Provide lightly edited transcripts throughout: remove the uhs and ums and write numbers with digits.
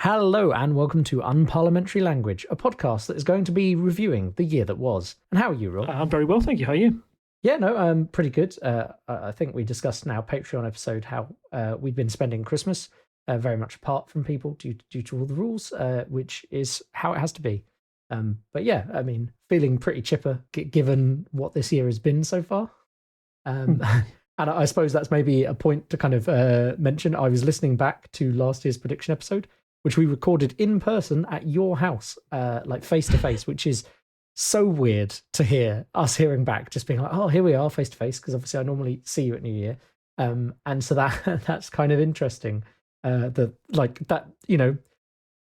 Hello and welcome to Unparliamentary Language, a podcast that is going to be reviewing the year that was. And how are you, Rob? I'm very well, thank you. How are you? Yeah, no, I'm pretty good. I think we discussed in our Patreon episode how we've been spending Christmas very much apart from people due to all the rules, which is how it has to be. But yeah, I mean, feeling pretty chipper given what this year has been so far. And I suppose that's maybe a point to kind of mention. I was listening back to last year's prediction episode, which we recorded in person at your house, like face to face, which is so weird to hear us hearing back, just being like, oh, here we are face to face, because obviously I normally see you at New Year. And so that's kind of interesting. That, you know,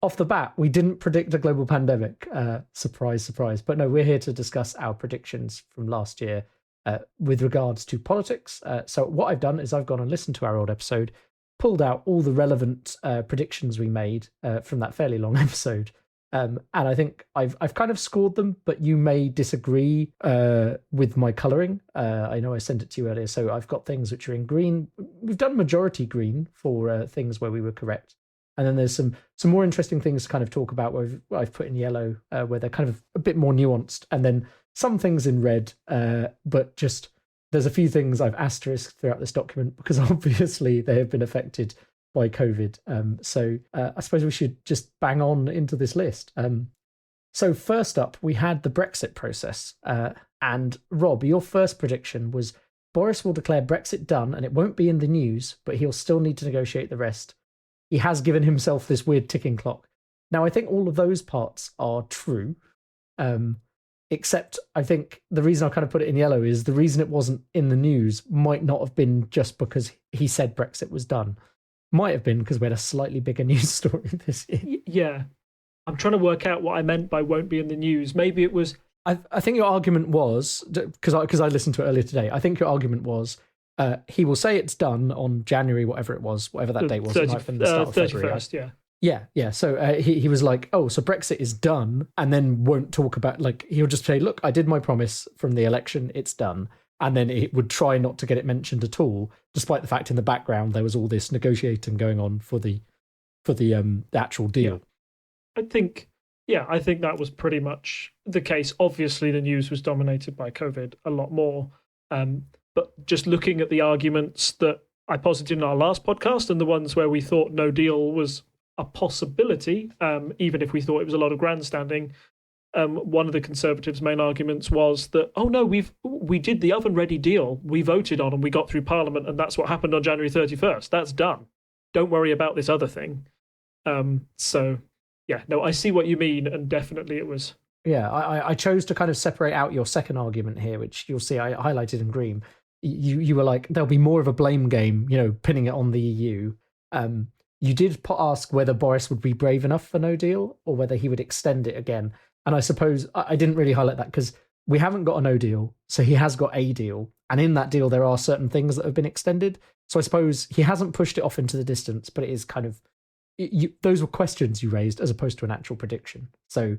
off the bat, we didn't predict a global pandemic. Surprise, surprise. But no, we're here to discuss our predictions from last year with regards to politics. So what I've done is I've gone and listened to our old episode, pulled out all the relevant predictions we made from that fairly long episode. And I think I've kind of scored them, but you may disagree with my colouring. I know I sent it to you earlier, so I've got things which are in green. We've done majority green for things where we were correct. And then there's some more interesting things to kind of talk about where I've put in yellow, where they're kind of a bit more nuanced. And then some things in red, but just there's a few things I've asterisked throughout this document because obviously they have been affected by COVID. So I suppose we should just bang on into this list. So first up, we had the Brexit process. And Rob, your first prediction was Boris will declare Brexit done and it won't be in the news, but he'll still need to negotiate the rest. He has given himself this weird ticking clock. Now, I think all of those parts are true. Except I think the reason I kind of put it in yellow is the reason it wasn't in the news might not have been just because he said Brexit was done. Might have been because we had a slightly bigger news story this year. Yeah. I'm trying to work out what I meant by won't be in the news. Maybe it was... I think your argument was, because I listened to it earlier today, I think your argument was he will say it's done on January, whatever it was, whatever that date was. It might have been the start of February. 31st, yeah. Yeah. So he was like, oh, so Brexit is done, and then won't talk about, like, he'll just say, look, I did my promise from the election, it's done. And then it would try not to get it mentioned at all, despite the fact in the background there was all this negotiating going on for the actual deal. Yeah. I think that was pretty much the case. Obviously, the news was dominated by COVID a lot more. But just looking at the arguments that I posited in our last podcast and the ones where we thought no deal was a possibility, even if we thought it was a lot of grandstanding, one of the Conservatives' main arguments was that, oh no, we did the oven-ready deal, we voted on and we got through Parliament, and that's what happened on January 31st. That's done. Don't worry about this other thing. So, yeah, no, I see what you mean, and definitely it was... Yeah, I chose to kind of separate out your second argument here, which you'll see I highlighted in green. You were like, there'll be more of a blame game, you know, pinning it on the EU. You did ask whether Boris would be brave enough for no deal or whether he would extend it again. And I suppose I didn't really highlight that because we haven't got a no deal, so he has got a deal. And in that deal, there are certain things that have been extended. So I suppose he hasn't pushed it off into the distance, but it is kind of... those were questions you raised as opposed to an actual prediction. So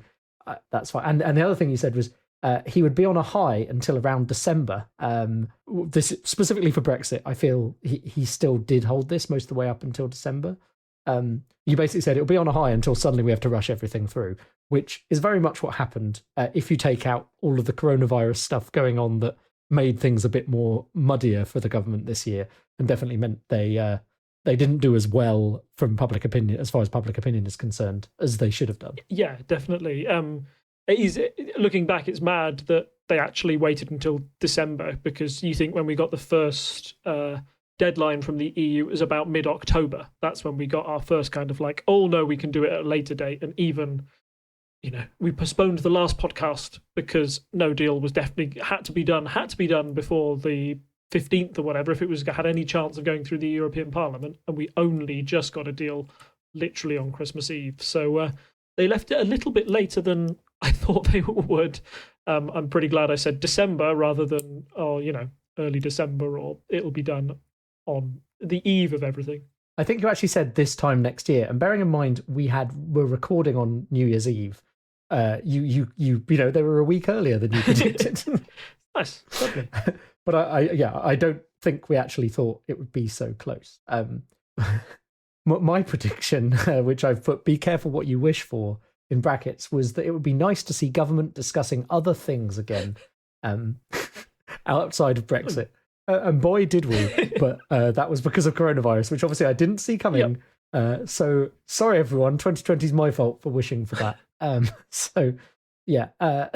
that's fine. And the other thing you said was he would be on a high until around December. This specifically for Brexit, I feel he still did hold this most of the way up until December. You basically said it'll be on a high until suddenly we have to rush everything through, which is very much what happened if you take out all of the coronavirus stuff going on that made things a bit more muddier for the government this year, and definitely meant they didn't do as well from public opinion, as far as public opinion is concerned, as they should have done. Yeah, definitely. Looking back, it's mad that they actually waited until December, because you think when we got the first deadline from the EU, it was about mid-October. That's when we got our first kind of like, oh no, we can do it at a later date. And even, you know, we postponed the last podcast because no deal was definitely had to be done before the 15th or whatever, if it was had any chance of going through the European Parliament. And we only just got a deal literally on Christmas Eve. So they left it a little bit later than I thought they would. I'm pretty glad I said December rather than, early December, or it'll be done on the eve of everything. I think you actually said this time next year, and bearing in mind we're recording on New Year's Eve. You know, they were a week earlier than you predicted. Nice, lovely. But I don't think we actually thought it would be so close. my prediction, which I've put "be careful what you wish for" in brackets, was that it would be nice to see government discussing other things again, outside of Brexit. And boy, did we! But that was because of coronavirus, which obviously I didn't see coming. Yep. So sorry, everyone. 2020 is my fault for wishing for that. So yeah, I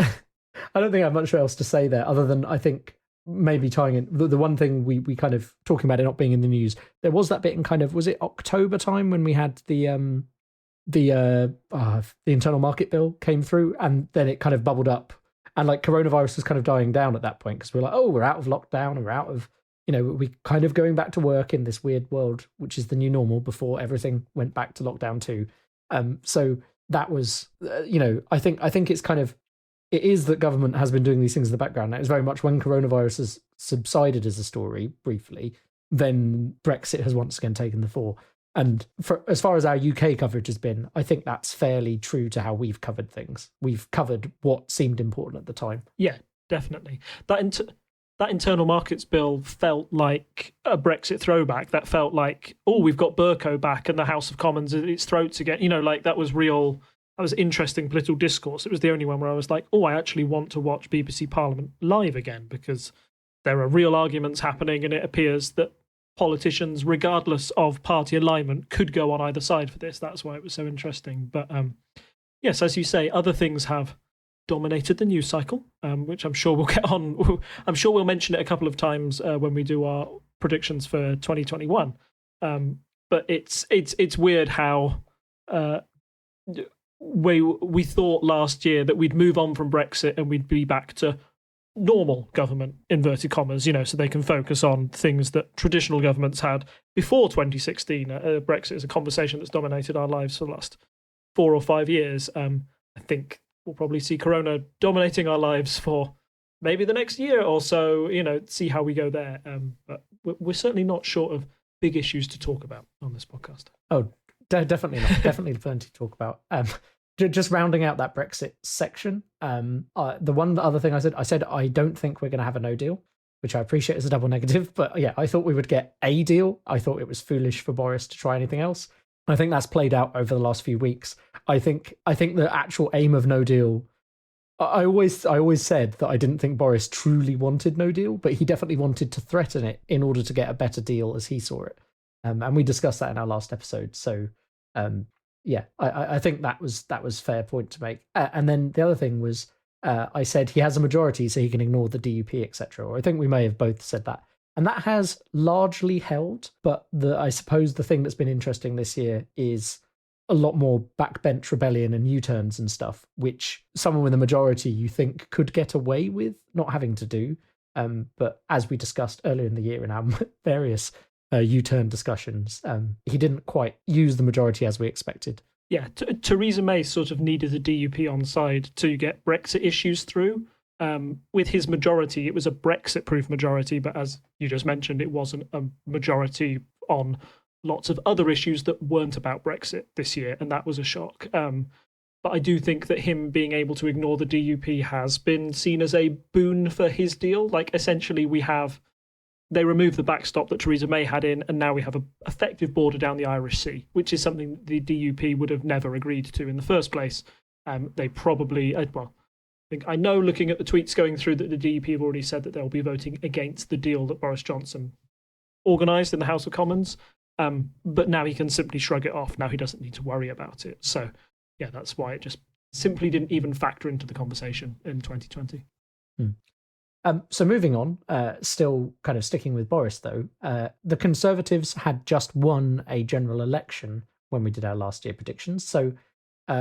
don't think I have much else to say there, other than I think maybe tying in the one thing we kind of talking about it not being in the news. There was that bit in kind of, was it October time when we had the internal market bill came through, and then it kind of bubbled up, and like coronavirus was kind of dying down at that point, because we're like, oh, we're out of lockdown, and we're out of, we kind of going back to work in this weird world, which is the new normal before everything went back to lockdown too. So that was, I think it's kind of, it is that government has been doing these things in the background. It was very much when coronavirus has subsided as a story briefly, then Brexit has once again taken the fore. And as far as our UK coverage has been, I think that's fairly true to how we've covered things. We've covered what seemed important at the time. Yeah, definitely. That internal markets bill felt like a Brexit throwback. That felt like, oh, we've got Wilko back and the House of Commons at its throats again. Like that was real. That was interesting political discourse. It was the only one where I was like, oh, I actually want to watch BBC Parliament live again, because there are real arguments happening, and it appears that politicians, regardless of party alignment, could go on either side for this. That's why it was so interesting. But yes, as you say, other things have dominated the news cycle, which I'm sure we'll get on. I'm sure we'll mention it a couple of times when we do our predictions for 2021. But it's weird how we thought last year that we'd move on from Brexit and we'd be back to normal government, inverted commas, so they can focus on things that traditional governments had before 2016. Brexit is a conversation that's dominated our lives for the last 4 or 5 years. I think we'll probably see Corona dominating our lives for maybe the next year or so, see how we go there. But we're certainly not short of big issues to talk about on this podcast. Oh, definitely not. Definitely plenty to talk about. Just rounding out that Brexit section, the one other thing I said I don't think we're going to have a no deal, which I appreciate as a double negative. But yeah, I thought we would get a deal. I thought it was foolish for Boris to try anything else. I think that's played out over the last few weeks. I think the actual aim of no deal, I always said that I didn't think Boris truly wanted no deal, but he definitely wanted to threaten it in order to get a better deal as he saw it. And we discussed that in our last episode. So yeah, I think that was a fair point to make. And then the other thing was, I said he has a majority, so he can ignore the DUP, etc. Or I think we may have both said that. And that has largely held. But I suppose the thing that's been interesting this year is a lot more backbench rebellion and U-turns and stuff, which someone with a majority you think could get away with not having to do. But as we discussed earlier in the year in our various U-turn discussions, he didn't quite use the majority as we expected. Yeah, Theresa May sort of needed the DUP on side to get Brexit issues through. With his majority, it was a Brexit-proof majority, but as you just mentioned, it wasn't a majority on lots of other issues that weren't about Brexit this year, and that was a shock. But I do think that him being able to ignore the DUP has been seen as a boon for his deal. Like, essentially, they removed the backstop that Theresa May had in, and now we have an effective border down the Irish Sea, which is something the DUP would have never agreed to in the first place. They probably, I know looking at the tweets going through that the DUP have already said that they'll be voting against the deal that Boris Johnson organised in the House of Commons, but now he can simply shrug it off. Now he doesn't need to worry about it. So, yeah, that's why it just simply didn't even factor into the conversation in 2020. So moving on, still kind of sticking with Boris, though, the Conservatives had just won a general election when we did our last year predictions. So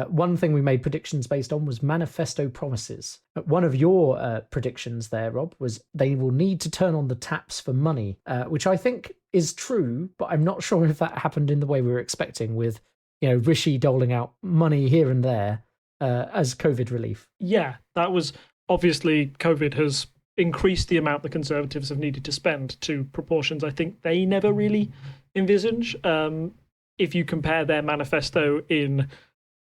one thing we made predictions based on was manifesto promises. One of your predictions there, Rob, was they will need to turn on the taps for money, which I think is true, but I'm not sure if that happened in the way we were expecting, with Rishi doling out money here and there as COVID relief. Yeah, that was obviously COVID has increased the amount the Conservatives have needed to spend to proportions I think they never really envisage. If you compare their manifesto in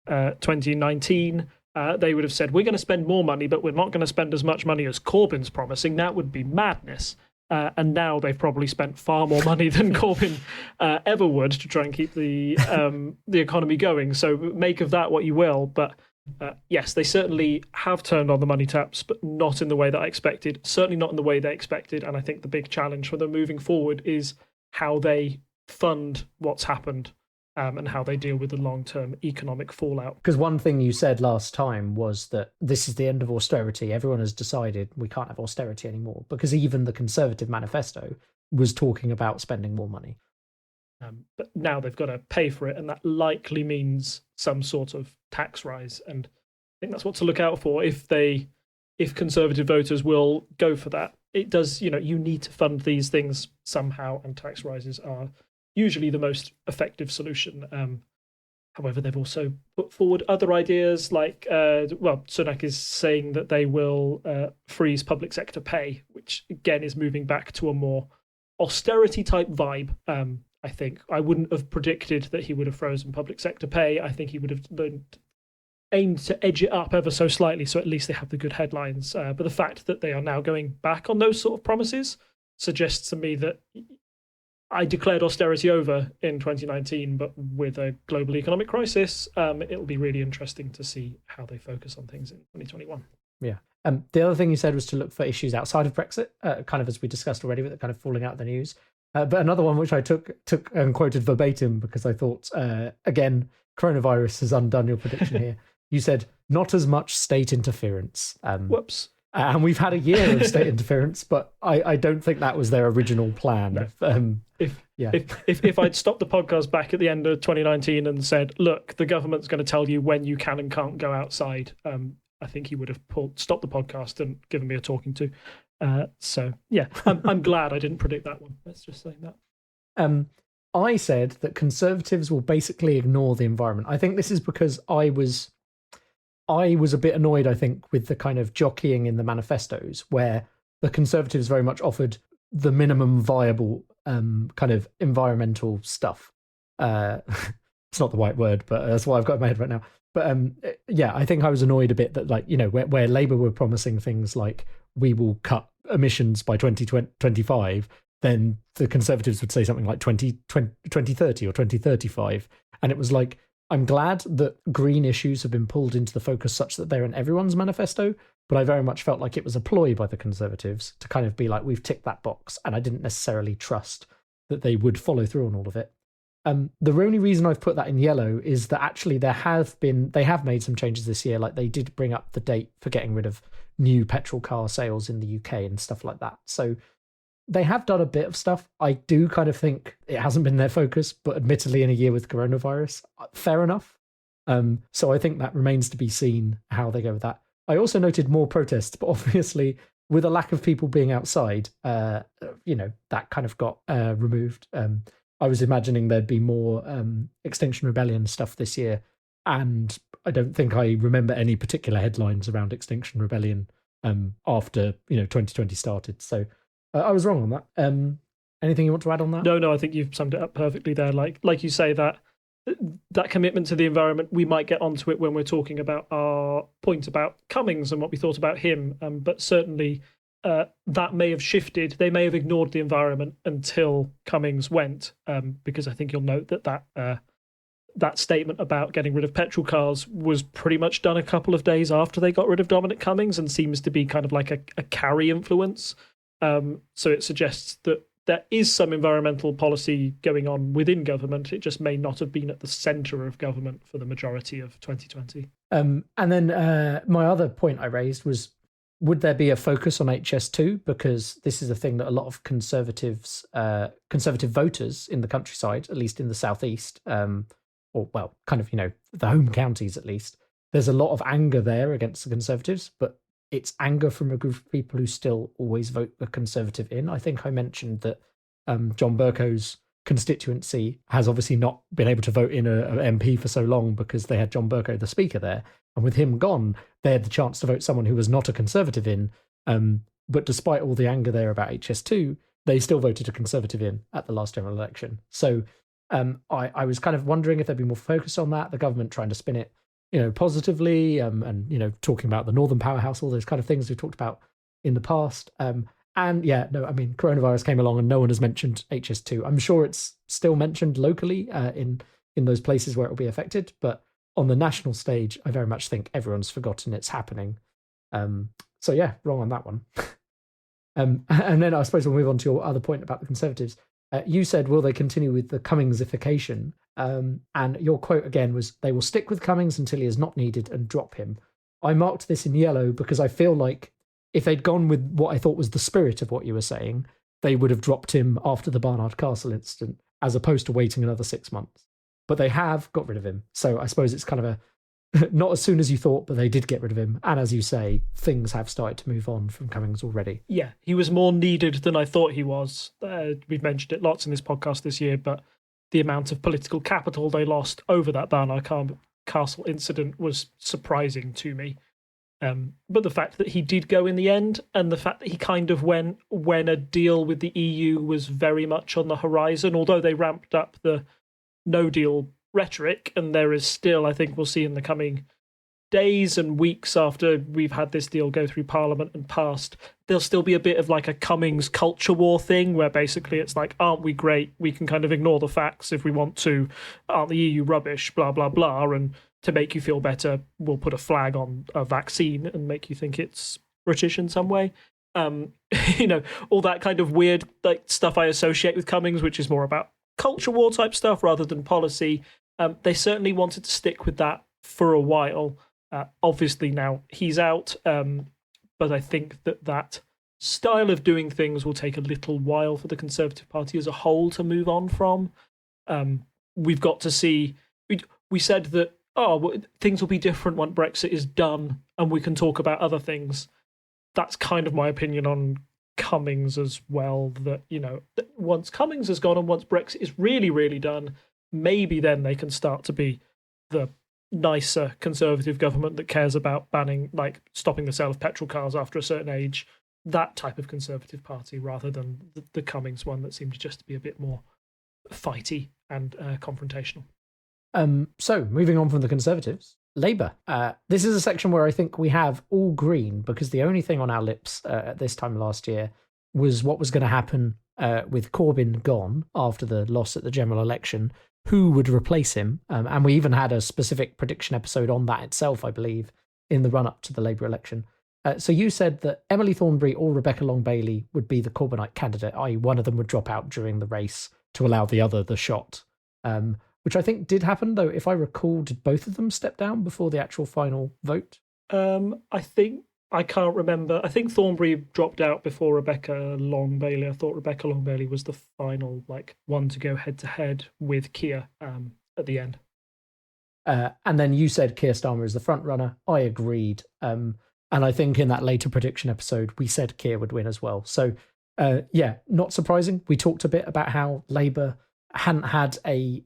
2019, they would have said, we're going to spend more money, but we're not going to spend as much money as Corbyn's promising. That would be madness. And now they've probably spent far more money than Corbyn ever would to try and keep the economy going. So make of that what you will. But yes, they certainly have turned on the money taps, but not in the way that I expected. Certainly not in the way they expected. And I think the big challenge for them moving forward is how they fund what's happened. And how they deal with the long-term economic fallout. Because one thing you said last time was that this is the end of austerity. Everyone has decided we can't have austerity anymore, because even the Conservative manifesto was talking about spending more money. But now they've got to pay for it, and that likely means some sort of tax rise. And I think that's what to look out for if Conservative voters will go for that. It does, you need to fund these things somehow, and tax rises are usually the most effective solution. However, they've also put forward other ideas like, Sunak is saying that they will freeze public sector pay, which again is moving back to a more austerity type vibe. I think I wouldn't have predicted that he would have frozen public sector pay. I think he would have aimed to edge it up ever so slightly, so at least they have the good headlines. But the fact that they are now going back on those sort of promises suggests to me that I declared austerity over in 2019, but with a global economic crisis, it'll be really interesting to see how they focus on things in 2021. Yeah. The other thing you said was to look for issues outside of Brexit, kind of as we discussed already, with it kind of falling out of the news. But another one which I took and quoted verbatim because I thought, again, coronavirus has undone your prediction here. You said, not as much state interference. Whoops. And we've had a year of state interference, but I don't think that was their original plan. No. If I'd stopped the podcast back at the end of 2019 and said, look, the government's going to tell you when you can and can't go outside, I think he would have stopped the podcast and given me a talking to. So, yeah, I'm glad I didn't predict that one. Let's just say that. I said that Conservatives will basically ignore the environment. I think this is because I was a bit annoyed, I think, with the kind of jockeying in the manifestos where the Conservatives very much offered the minimum viable kind of environmental stuff. It's not the right word, but that's what I've got in my head right now. But yeah, I think I was annoyed a bit that, like, where Labour were promising things like we will cut emissions by 2025, then the Conservatives would say something like 2030 or 2035. And it was like, I'm glad that green issues have been pulled into the focus such that they're in everyone's manifesto, but I very much felt like it was a ploy by the Conservatives to kind of be like, we've ticked that box, and I didn't necessarily trust that they would follow through on all of it. The only reason I've put that in yellow is that actually they have made some changes this year, like they did bring up the date for getting rid of new petrol car sales in the UK and stuff like that. So they have done a bit of stuff. I do kind of think it hasn't been their focus, but admittedly in a year with coronavirus, fair enough. So I think that remains to be seen how they go with that. I also noted more protests, but obviously with a lack of people being outside, that kind of got removed. I was imagining there'd be more Extinction Rebellion stuff this year, and I don't think I remember any particular headlines around Extinction Rebellion after 2020 started. So I was wrong on that. Anything you want to add on that? No, I think you've summed it up perfectly there. Like you say, that commitment to the environment, we might get onto it when we're talking about our point about Cummings and what we thought about him. But certainly that may have shifted. They may have ignored the environment until Cummings went, because I think you'll note that statement about getting rid of petrol cars was pretty much done a couple of days after they got rid of Dominic Cummings, and seems to be kind of like a carry influence. So it suggests that there is some environmental policy going on within government. It just may not have been at the centre of government for the majority of 2020. And then my other point I raised was, would there be a focus on HS2? Because this is a thing that a lot of conservative voters in the countryside, at least in the southeast, the home counties at least, there's a lot of anger there against the Conservatives, but it's anger from a group of people who still always vote the Conservative in. I think I mentioned that John Bercow's constituency has obviously not been able to vote in an MP for so long because they had John Bercow, the Speaker, there. And with him gone, they had the chance to vote someone who was not a Conservative in. But despite all the anger there about HS2, they still voted a Conservative in at the last general election. So I was kind of wondering if there'd be more focus on that, the government trying to spin it positively, and talking about the Northern Powerhouse, all those kind of things we've talked about in the past. And And yeah, no, I mean, coronavirus came along and no one has mentioned HS2. I'm sure it's still mentioned locally in those places where it will be affected, but on the national stage, I very much think everyone's forgotten it's happening. So yeah, wrong on that one. And then I suppose we'll move on to your other point about the Conservatives. You said, will they continue with the Cummingsification? And your quote again was, they will stick with Cummings until he is not needed and drop him. I marked this in yellow because I feel like if they'd gone with what I thought was the spirit of what you were saying, they would have dropped him after the Barnard Castle incident, as opposed to waiting another 6 months. But they have got rid of him. So I suppose it's kind of not as soon as you thought, but they did get rid of him. And as you say, things have started to move on from Cummings already. Yeah, he was more needed than I thought he was. We've mentioned it lots in this podcast this year, but the amount of political capital they lost over that Barnard Castle incident was surprising to me. But the fact that he did go in the end, and the fact that he kind of went when a deal with the EU was very much on the horizon, although they ramped up the no-deal rhetoric, and there is still, I think we'll see in the coming days and weeks after we've had this deal go through Parliament and passed, there'll still be a bit of like a Cummings culture war thing where basically it's like, aren't we great? We can kind of ignore the facts if we want to. Aren't the EU rubbish? Blah, blah, blah. And to make you feel better, we'll put a flag on a vaccine and make you think it's British in some way. All that kind of weird like stuff I associate with Cummings, which is more about culture war type stuff rather than policy. They certainly wanted to stick with that for a while. Obviously now he's out, but I think that style of doing things will take a little while for the Conservative Party as a whole to move on from. We've got to see. We said that things will be different when Brexit is done, and we can talk about other things. That's kind of my opinion on Cummings as well. That once Cummings has gone and once Brexit is really, really done, maybe then they can start to be the nicer Conservative government that cares about stopping the sale of petrol cars after a certain age. That type of Conservative Party, rather than the Cummings one that seems just to be a bit more fighty and confrontational. So moving on from the Conservatives, Labour. This is a section where I think we have all green, because the only thing on our lips at this time last year was what was going to happen with Corbyn gone after the loss at the general election. Who would replace him? And we even had a specific prediction episode on that itself, I believe, in the run-up to the Labour election. So you said that Emily Thornberry or Rebecca Long-Bailey would be the Corbynite candidate, i.e. one of them would drop out during the race to allow the other the shot, which I think did happen, though. If I recall, did both of them step down before the actual final vote? I can't remember. I think Thornberry dropped out before Rebecca Long-Bailey. I thought Rebecca Long-Bailey was the final one to go head-to-head with Keir at the end. And then you said Keir Starmer is the front runner. I agreed. And I think in that later prediction episode, we said Keir would win as well. So, not surprising. We talked a bit about how Labour hadn't had a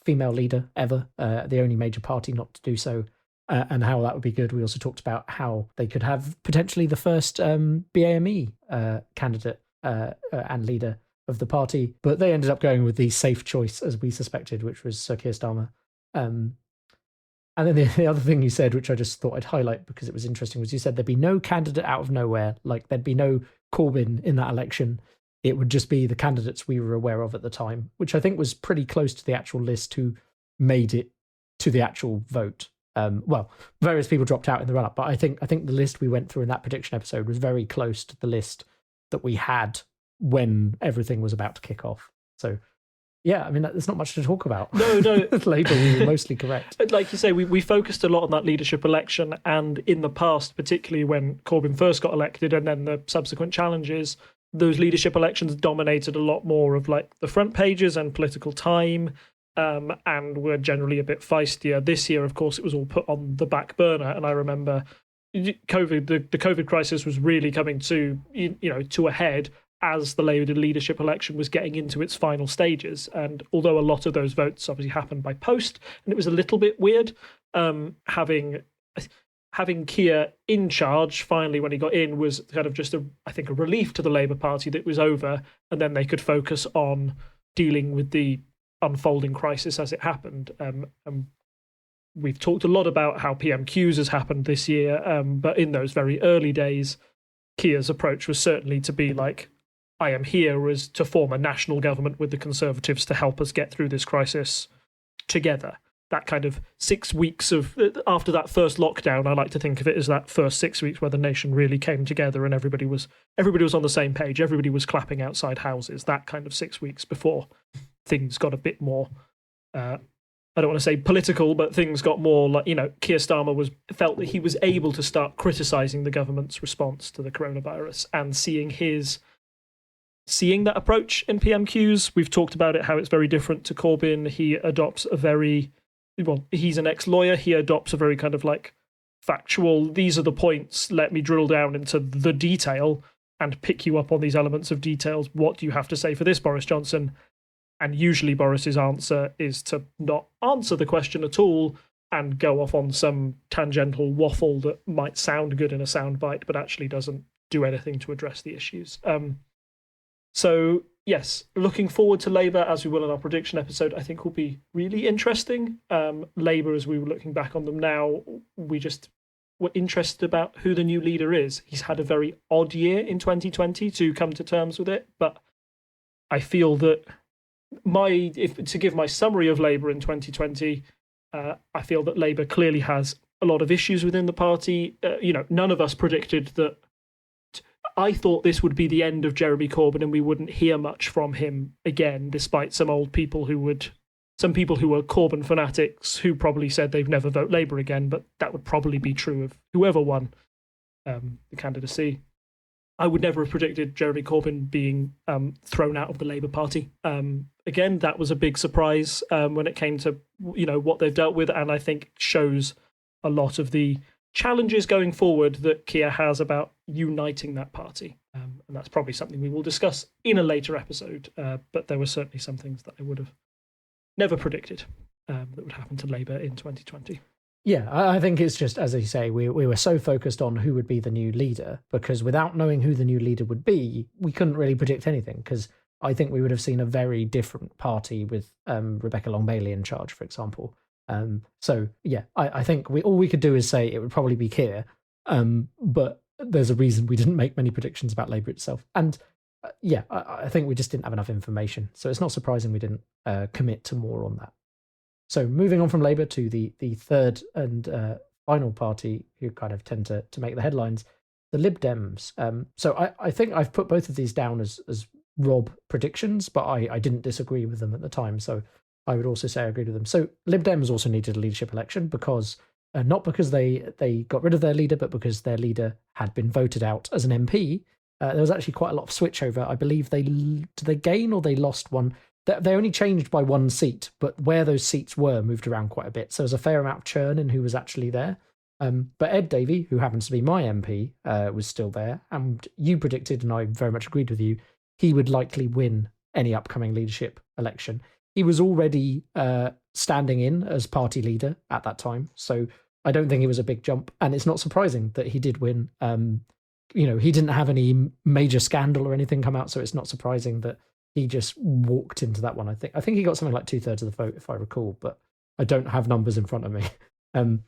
female leader ever, the only major party not to do so. And how that would be good. We also talked about how they could have potentially the first BAME candidate and leader of the party, but they ended up going with the safe choice, as we suspected, which was Sir Keir Starmer. And then the other thing you said, which I just thought I'd highlight because it was interesting, was you said there'd be no candidate out of nowhere, like there'd be no Corbyn in that election. It would just be the candidates we were aware of at the time, which I think was pretty close to the actual list who made it to the actual vote. Various people dropped out in the run-up, but I think the list we went through in that prediction episode was very close to the list that we had when everything was about to kick off. So, yeah, I mean, there's not much to talk about. No. Labour, we were mostly correct. Like you say, we focused a lot on that leadership election, and in the past, particularly when Corbyn first got elected and then the subsequent challenges, those leadership elections dominated a lot more of the front pages and political time. And were generally a bit feistier. This year, of course, it was all put on the back burner. And I remember COVID, the COVID crisis was really coming to a head as the Labour leadership election was getting into its final stages. And although a lot of those votes obviously happened by post, and it was a little bit weird having Keir in charge finally when he got in was kind of just a relief to the Labour Party that it was over, and then they could focus on dealing with the unfolding crisis as it happened. We've talked a lot about how PMQs has happened this year, but in those very early days, Keir's approach was certainly to be like, I am here as to form a national government with the Conservatives to help us get through this crisis together. That kind of 6 weeks of, after that first lockdown, I like to think of it as that first 6 weeks where the nation really came together and everybody was on the same page. Everybody was clapping outside houses. That kind of 6 weeks before things got a bit more, I don't want to say political, but things got more like, Keir Starmer felt that he was able to start criticising the government's response to the coronavirus and seeing that approach in PMQs. We've talked about it, how it's very different to Corbyn. He adopts he's an ex-lawyer. He adopts a very kind of like factual, these are the points, let me drill down into the detail and pick you up on these elements of details. What do you have to say for this, Boris Johnson? And usually Boris's answer is to not answer the question at all and go off on some tangential waffle that might sound good in a soundbite, but actually doesn't do anything to address the issues. So, yes, looking forward to Labour, as we will in our prediction episode, I think will be really interesting. Labour, as we were looking back on them now, we're interested about who the new leader is. He's had a very odd year in 2020 to come to terms with it, but I feel that to give my summary of Labour in 2020, I feel that Labour clearly has a lot of issues within the party. None of us predicted that. I thought this would be the end of Jeremy Corbyn and we wouldn't hear much from him again, despite some people who were Corbyn fanatics who probably said they'd never vote Labour again, but that would probably be true of whoever won the candidacy. I would never have predicted Jeremy Corbyn being thrown out of the Labour Party. Again, that was a big surprise when it came to what they've dealt with, and I think shows a lot of the challenges going forward that Keir has about uniting that party. And that's probably something we will discuss in a later episode. But there were certainly some things that I would have never predicted that would happen to Labour in 2020. Yeah, I think it's just, as you say, we were so focused on who would be the new leader, because without knowing who the new leader would be, we couldn't really predict anything, because I think we would have seen a very different party with Rebecca Long-Bailey in charge, for example. So yeah, I think all we could do is say it would probably be Keir, but there's a reason we didn't make many predictions about Labour itself. And I think we just didn't have enough information, so it's not surprising we didn't commit to more on that. So moving on from Labour to the third and final party who kind of tend to make the headlines, the Lib Dems. So I think I've put both of these down as Rob predictions, but I didn't disagree with them at the time, so I would also say I agreed with them. So Lib Dems also needed a leadership election because not because they got rid of their leader, but because their leader had been voted out as an MP. There was actually quite a lot of switchover. I believe did they gain or they lost one? They only changed by one seat, but where those seats were moved around quite a bit. So there was a fair amount of churn in who was actually there. But Ed Davey, who happens to be my MP, was still there. And you predicted, and I very much agreed with you, he would likely win any upcoming leadership election. He was already standing in as party leader at that time, so I don't think it was a big jump. And it's not surprising that he did win. He didn't have any major scandal or anything come out, so it's not surprising that he just walked into that one. I think he got something like 2/3 of the vote, if I recall, but I don't have numbers in front of me. And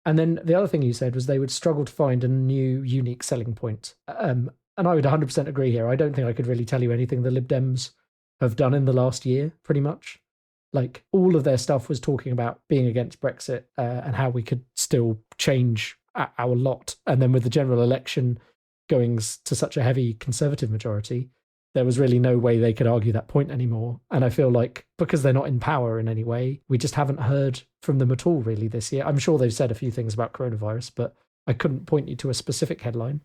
then the other thing you said was they would struggle to find a new unique selling point. And I would 100% agree here. I don't think I could really tell you anything the Lib Dems have done in the last year, pretty much. Like, all of their stuff was talking about being against Brexit and how we could still change our lot. And then with the general election going to such a heavy Conservative majority, there was really no way they could argue that point anymore. And I feel like because they're not in power in any way, we just haven't heard from them at all really this year. I'm sure they've said a few things about coronavirus, but I couldn't point you to a specific headline.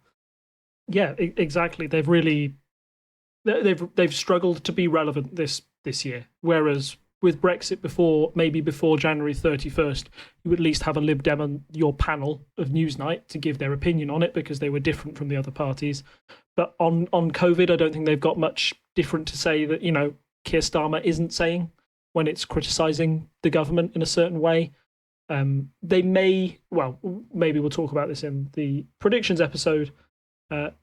Yeah, exactly. They've struggled to be relevant this year. Whereas with Brexit before January 31st, you would at least have a Lib Dem on your panel of Newsnight to give their opinion on it because they were different from the other parties. But on COVID, I don't think they've got much different to say that, Keir Starmer isn't saying when it's criticising the government in a certain way. Maybe we'll talk about this in the predictions episode.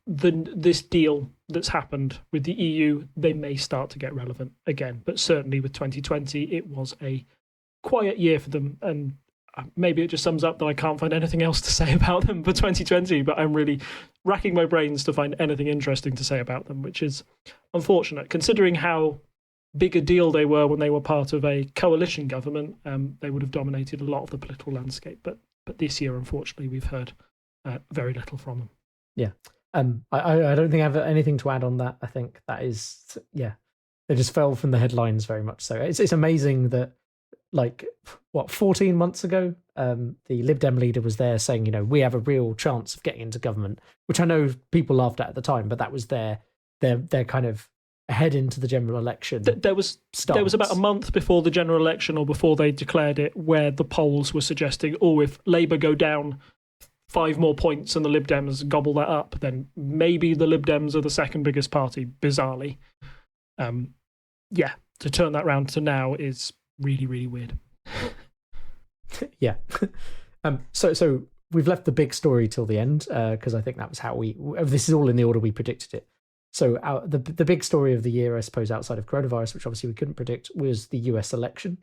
This deal that's happened with the EU, they may start to get relevant again. But certainly with 2020, it was a quiet year for them. And maybe it just sums up that I can't find anything else to say about them for 2020, but I'm really racking my brains to find anything interesting to say about them, which is unfortunate, considering how big a deal they were when they were part of a coalition government. They would have dominated a lot of the political landscape, but this year, unfortunately, we've heard very little from them. Yeah. I don't think I have anything to add on that. I think that is, they just fell from the headlines very much so. It's amazing that, 14 months ago, the Lib Dem leader was there saying, we have a real chance of getting into government, which I know people laughed at the time, but that was their kind of head into the general election. There was about a month before the general election, or before they declared it, where the polls were suggesting, if Labour go down 5 more points and the Lib Dems gobble that up, then maybe the Lib Dems are the second biggest party, bizarrely. To turn that round to now is really, really weird. Yeah. So we've left the big story till the end, because I think that was how this is all in the order we predicted it. So the big story of the year, I suppose, outside of coronavirus, which obviously we couldn't predict, was the US election.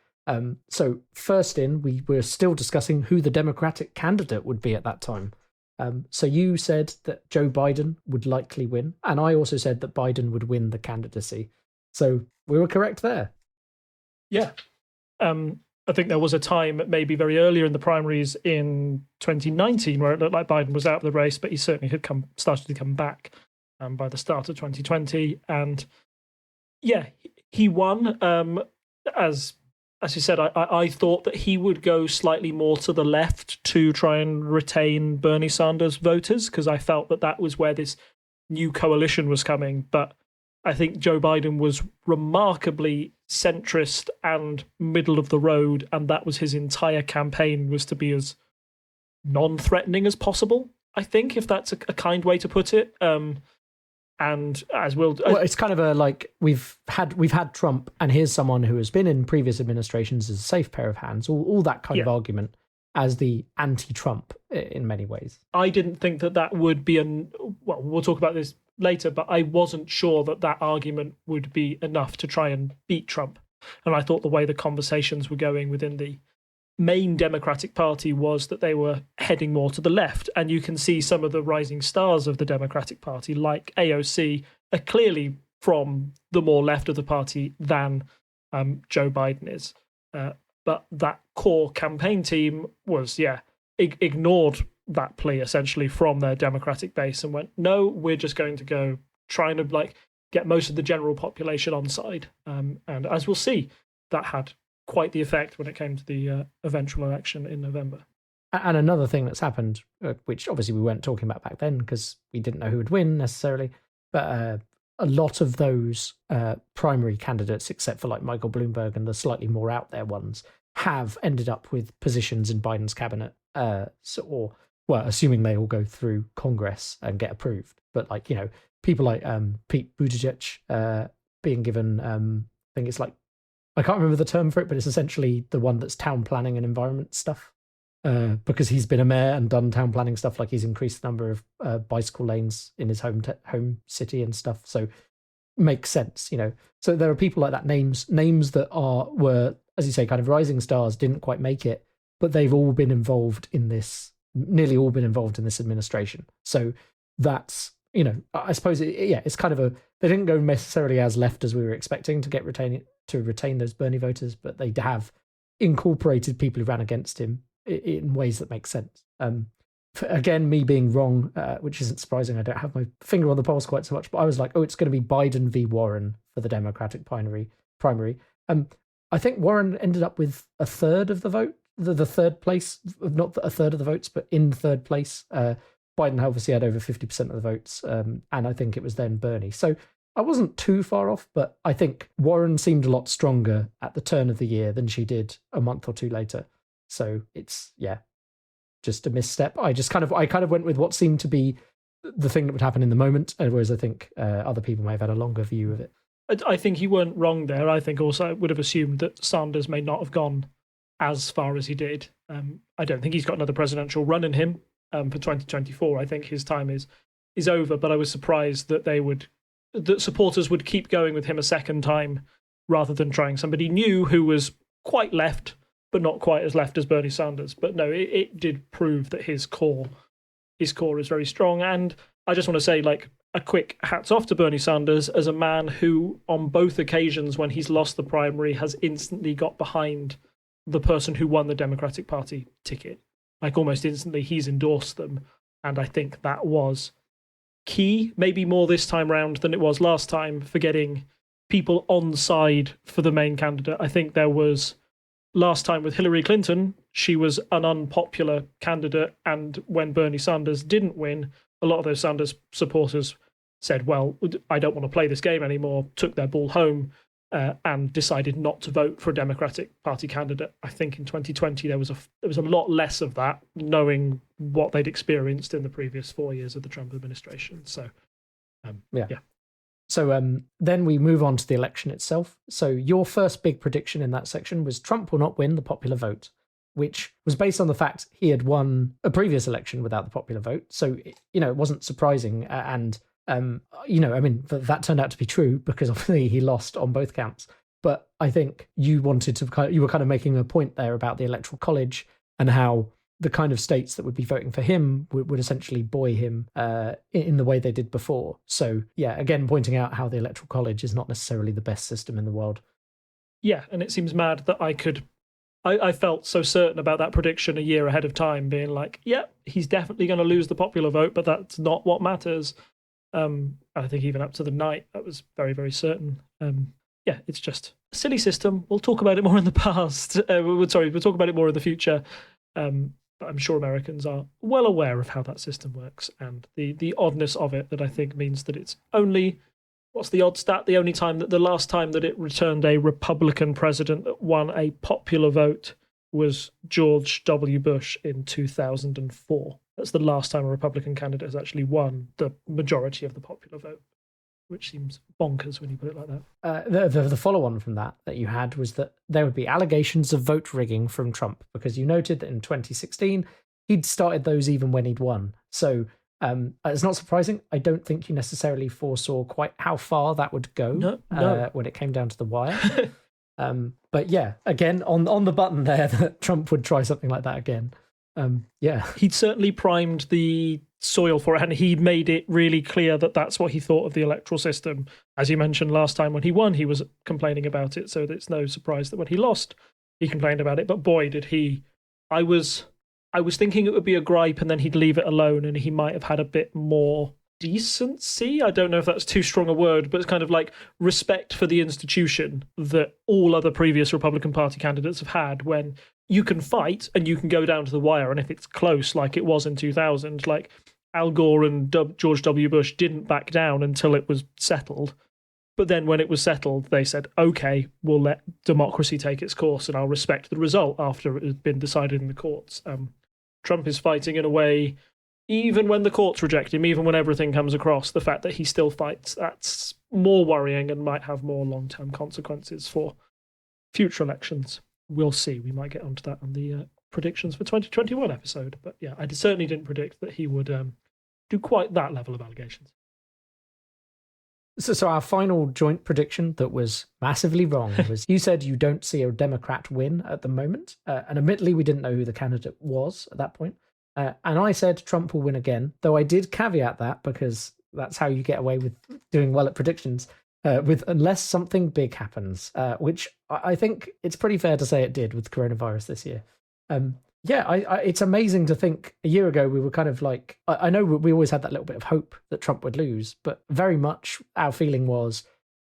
So first in, we were still discussing who the Democratic candidate would be at that time. So you said that Joe Biden would likely win, and I also said that Biden would win the candidacy. So we were correct there. Yeah. I think there was a time, maybe very earlier in the primaries in 2019, where it looked like Biden was out of the race, but he certainly had started to come back by the start of 2020. And he won. As you said, I thought that he would go slightly more to the left to try and retain Bernie Sanders voters, because I felt that was where this new coalition was coming. But I think Joe Biden was remarkably centrist and middle of the road, and that was his entire campaign, was to be as non-threatening as possible, I think, if that's a kind way to put it. And as well, it's kind of we've had Trump, and here's someone who has been in previous administrations as a safe pair of hands, all that kind of argument as the anti-Trump in many ways. I didn't think that would be we'll talk about this later, but I wasn't sure that argument would be enough to try and beat Trump. And I thought the way the conversations were going within the main Democratic Party was that they were heading more to the left. And you can see some of the rising stars of the Democratic Party, like AOC, are clearly from the more left of the party than Joe Biden is. But that core campaign team was, ignored that plea essentially from their Democratic base and went, no, we're just going to go trying to get most of the general population on side. And as we'll see, that had quite the effect when it came to the eventual election in November. And another thing that's happened, which obviously we weren't talking about back then because we didn't know who would win necessarily, but a lot of those primary candidates, except for Michael Bloomberg and the slightly more out there ones, have ended up with positions in Biden's cabinet, assuming they all go through Congress and get approved. But people like Pete Buttigieg being given, I think it's I can't remember the term for it, but it's essentially the one that's town planning and environment stuff, because he's been a mayor and done town planning stuff. He's increased the number of bicycle lanes in his home city and stuff. So makes sense, So there are people like that, names that were, as you say, kind of rising stars, didn't quite make it, but they've all been involved in this, nearly all been involved in this administration. So that's, I suppose, it's kind of they didn't go necessarily as left as we were expecting to retain those Bernie voters, but they have incorporated people who ran against him in ways that make sense. Again, me being wrong, which isn't surprising. I don't have my finger on the pulse quite so much, but I was like, it's going to be Biden v. Warren for the Democratic primary. I think Warren ended up with a third of the vote, the third place, not a third of the votes, but in third place. Biden obviously had over 50% of the votes, and I think it was then Bernie. So I wasn't too far off, but I think Warren seemed a lot stronger at the turn of the year than she did a month or two later. So it's, just a misstep. I kind of went with what seemed to be the thing that would happen in the moment, whereas I think other people may have had a longer view of it. I think you weren't wrong there. I think also I would have assumed that Sanders may not have gone as far as he did. I don't think he's got another presidential run in him for 2024. I think his time is over, but I was surprised that that supporters would keep going with him a second time rather than trying somebody new who was quite left, but not quite as left as Bernie Sanders. But no, it did prove that his core is very strong. And I just want to say, like, a quick hats off to Bernie Sanders as a man who, on both occasions when he's lost the primary, has instantly got behind the person who won the Democratic Party ticket. Like, almost instantly, he's endorsed them. And I think that was key, maybe more this time round than it was last time, for getting people on side for the main candidate. I think there was, last time with Hillary Clinton, she was an unpopular candidate, and when Bernie Sanders didn't win, a lot of those Sanders supporters said, well, I don't want to play this game anymore, took their ball home, and decided not to vote for a Democratic Party candidate. I think in 2020 there was a lot less of that, knowing what they'd experienced in the previous 4 years of the Trump administration. So, yeah. So then we move on to the election itself. So your first big prediction in that section was Trump will not win the popular vote, which was based on the fact he had won a previous election without the popular vote. So, it wasn't surprising. And that turned out to be true because obviously he lost on both counts. But I think you were kind of making a point there about the Electoral College and how the kind of states that would be voting for him would essentially buoy him in the way they did before. So, yeah, again, pointing out how the Electoral College is not necessarily the best system in the world. Yeah, and it seems mad that I felt so certain about that prediction a year ahead of time, being like, yeah, he's definitely going to lose the popular vote, but that's not what matters. I think even up to the night, that was very, very certain. Yeah, it's just a silly system. We'll talk about it more in the past. We'll talk about it more in the future. But I'm sure Americans are well aware of how that system works and the oddness of it, that I think means that it's only, what's the odd stat? The last time that it returned a Republican president that won a popular vote was George W. Bush in 2004. That's the last time a Republican candidate has actually won the majority of the popular vote, which seems bonkers when you put it like that. The follow-on from that you had was that there would be allegations of vote rigging from Trump, because you noted that in 2016 he'd started those even when he'd won. So it's not surprising. I don't think you necessarily foresaw quite how far that would go when it came down to the wire. But yeah, again, on the button there, that Trump would try something like that again. Yeah, he'd certainly primed the soil for it, and he'd made it really clear that that's what he thought of the electoral system. As you mentioned last time, when he won, he was complaining about it, so it's no surprise that when he lost, he complained about it. But boy, did he! I was thinking it would be a gripe, and then he'd leave it alone, and he might have had a bit more decency. I don't know if that's too strong a word, but it's kind of like respect for the institution that all other previous Republican Party candidates have had, when you can fight and you can go down to the wire, and if it's close like it was in 2000, like Al Gore and George W. Bush didn't back down until it was settled. But then when it was settled, they said, okay, we'll let democracy take its course and I'll respect the result after it has been decided in the courts. Trump is fighting in a way, even when the courts reject him, even when everything comes across, the fact that he still fights, that's more worrying and might have more long-term consequences for future elections. We'll see. We might get onto that on the predictions for 2021 episode. But yeah, I certainly didn't predict that he would do quite that level of allegations. So our final joint prediction that was massively wrong was, you said you don't see a Democrat win at the moment. And admittedly, we didn't know who the candidate was at that point. And I said Trump will win again, though I did caveat that, because that's how you get away with doing well at predictions, with unless something big happens, which I think it's pretty fair to say it did with coronavirus this year. It's amazing to think a year ago we were kind of like, I know we always had that little bit of hope that Trump would lose, but very much our feeling was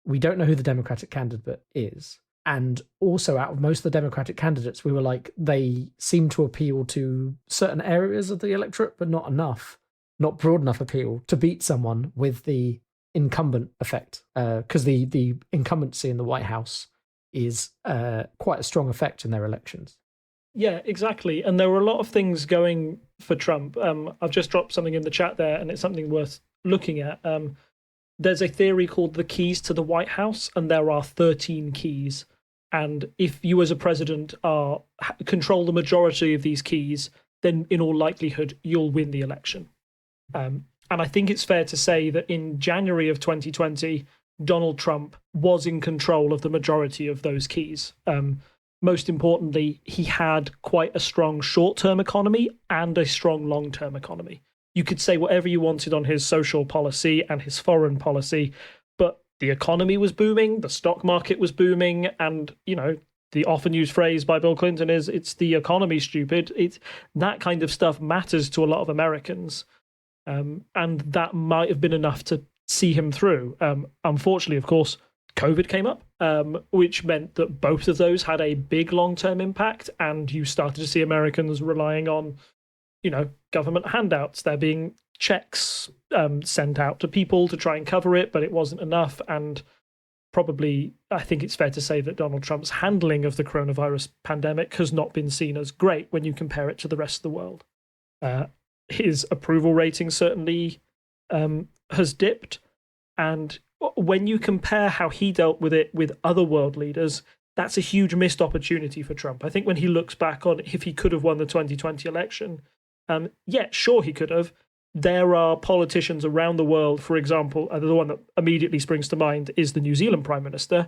we don't know who the Democratic candidate is. And also, out of most of the Democratic candidates, we were like, they seem to appeal to certain areas of the electorate, but not enough, not broad enough appeal to beat someone with the incumbent effect. Because the incumbency in the White House is quite a strong effect in their elections. Yeah, exactly. And there were a lot of things going for Trump. I've just dropped something in the chat there, and it's something worth looking at. There's a theory called the keys to the White House, and there are 13 keys. And if you as a president control the majority of these keys, then in all likelihood, you'll win the election. And I think it's fair to say that in January of 2020, Donald Trump was in control of the majority of those keys. most importantly, he had quite a strong short-term economy and a strong long-term economy. You could say whatever you wanted on his social policy and his foreign policy, but the economy was booming, the stock market was booming, and, the often used phrase by Bill Clinton is, it's the economy, stupid. That kind of stuff matters to a lot of Americans. And that might have been enough to see him through. Unfortunately, of course, COVID came up, which meant that both of those had a big long-term impact, and you started to see Americans relying on, government handouts. There being checks sent out to people to try and cover it, but it wasn't enough. And probably, I think it's fair to say that Donald Trump's handling of the coronavirus pandemic has not been seen as great when you compare it to the rest of the world. His approval rating certainly has dipped, and when you compare how he dealt with it with other world leaders, that's a huge missed opportunity for Trump. I think when he looks back on if he could have won the 2020 election, sure he could have. There are politicians around the world, for example, the one that immediately springs to mind is the New Zealand Prime Minister,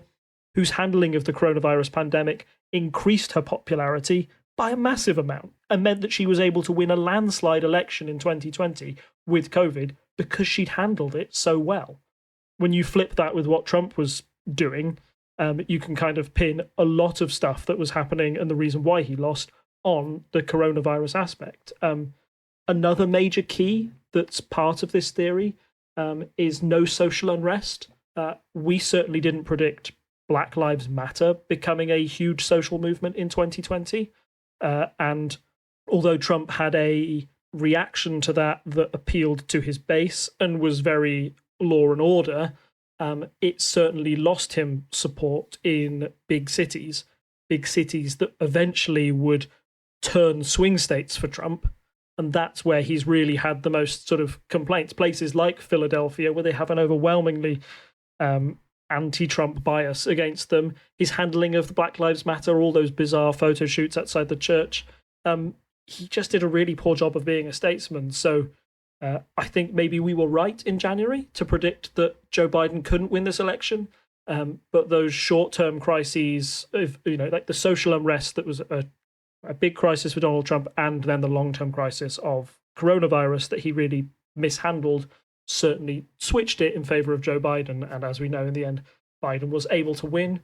whose handling of the coronavirus pandemic increased her popularity by a massive amount and meant that she was able to win a landslide election in 2020 with COVID because she'd handled it so well. When you flip that with what Trump was doing, you can kind of pin a lot of stuff that was happening and the reason why he lost on the coronavirus aspect. Another major key that's part of this theory is no social unrest. We certainly didn't predict Black Lives Matter becoming a huge social movement in 2020. And although Trump had a reaction to that appealed to his base and was very law and order, it certainly lost him support in big cities that eventually would turn swing states for Trump. And that's where he's really had the most sort of complaints. Places like Philadelphia, where they have an overwhelmingly anti-Trump bias against them. His handling of the Black Lives Matter, all those bizarre photo shoots outside the church. He just did a really poor job of being a statesman. So I think maybe we were right in January to predict that Joe Biden couldn't win this election. But those short-term crises, like the social unrest that was a big crisis for Donald Trump, and then the long-term crisis of coronavirus that he really mishandled, certainly switched it in favor of Joe Biden. And as we know, in the end, Biden was able to win.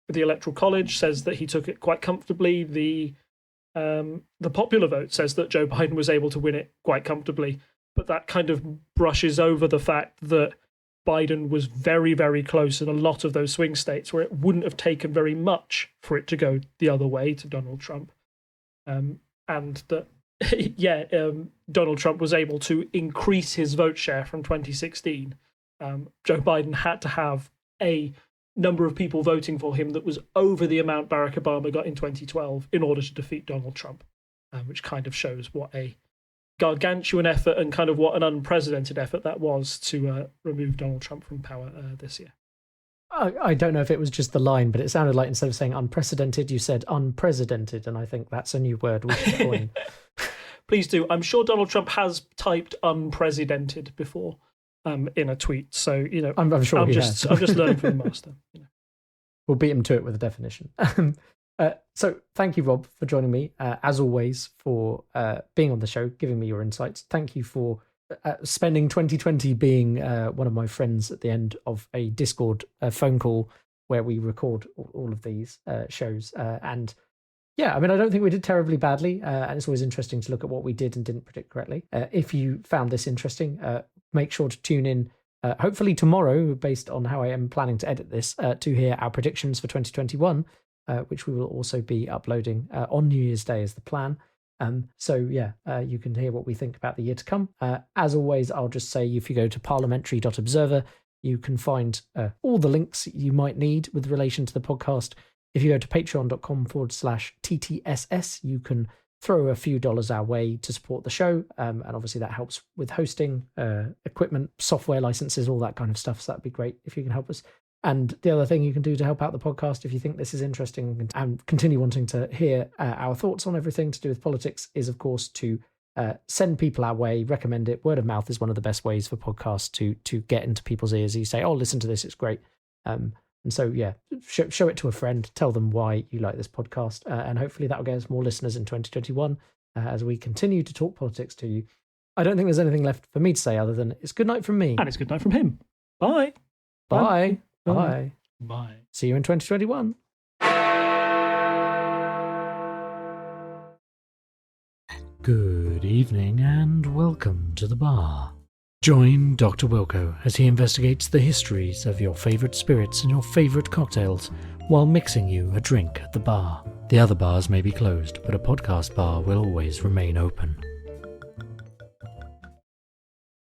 The Electoral College says that he took it quite comfortably. The popular vote says that Joe Biden was able to win it quite comfortably. But that kind of brushes over the fact that Biden was very, very close in a lot of those swing states where it wouldn't have taken very much for it to go the other way to Donald Trump. And that, Donald Trump was able to increase his vote share from 2016. Joe Biden had to have a number of people voting for him that was over the amount Barack Obama got in 2012 in order to defeat Donald Trump, which kind of shows what a gargantuan effort and kind of what an unprecedented effort that was to remove Donald Trump from power this year. I don't know if it was just the line, but it sounded like instead of saying unprecedented, you said unprecedented, and I think that's a new word we should coin. Please do. I'm sure Donald Trump has typed unprecedented before in a tweet, so I'm sure I'm just learning from the master. We'll beat him to it with a definition. So thank you, Rob, for joining me, as always, for being on the show, giving me your insights. Thank you for spending 2020 being one of my friends at the end of a Discord phone call where we record all of these shows. And yeah, I mean, I don't think we did terribly badly. And it's always interesting to look at what we did and didn't predict correctly. If you found this interesting, make sure to tune in, hopefully tomorrow, based on how I am planning to edit this, to hear our predictions for 2021, which we will also be uploading on New Year's Day as the plan. You can hear what we think about the year to come. As always, I'll just say if you go to parliamentary.observer, you can find all the links you might need with relation to the podcast. If you go to patreon.com/TTSS, you can throw a few dollars our way to support the show. And obviously that helps with hosting, equipment, software licenses, all that kind of stuff. So that'd be great if you can help us. And the other thing you can do to help out the podcast, if you think this is interesting and continue wanting to hear our thoughts on everything to do with politics, is, of course, to send people our way, recommend it. Word of mouth is one of the best ways for podcasts to get into people's ears. You say, oh, listen to this, it's great. And so, yeah, show it to a friend, tell them why you like this podcast, and hopefully that will get us more listeners in 2021 as we continue to talk politics to you. I don't think there's anything left for me to say other than it's good night from me. And it's good night from him. Bye. Bye. Bye. Bye. Bye. See you in 2021. Good evening and welcome to the bar. Join Dr. Wilko as he investigates the histories of your favourite spirits and your favourite cocktails while mixing you a drink at the bar. The other bars may be closed, but a podcast bar will always remain open.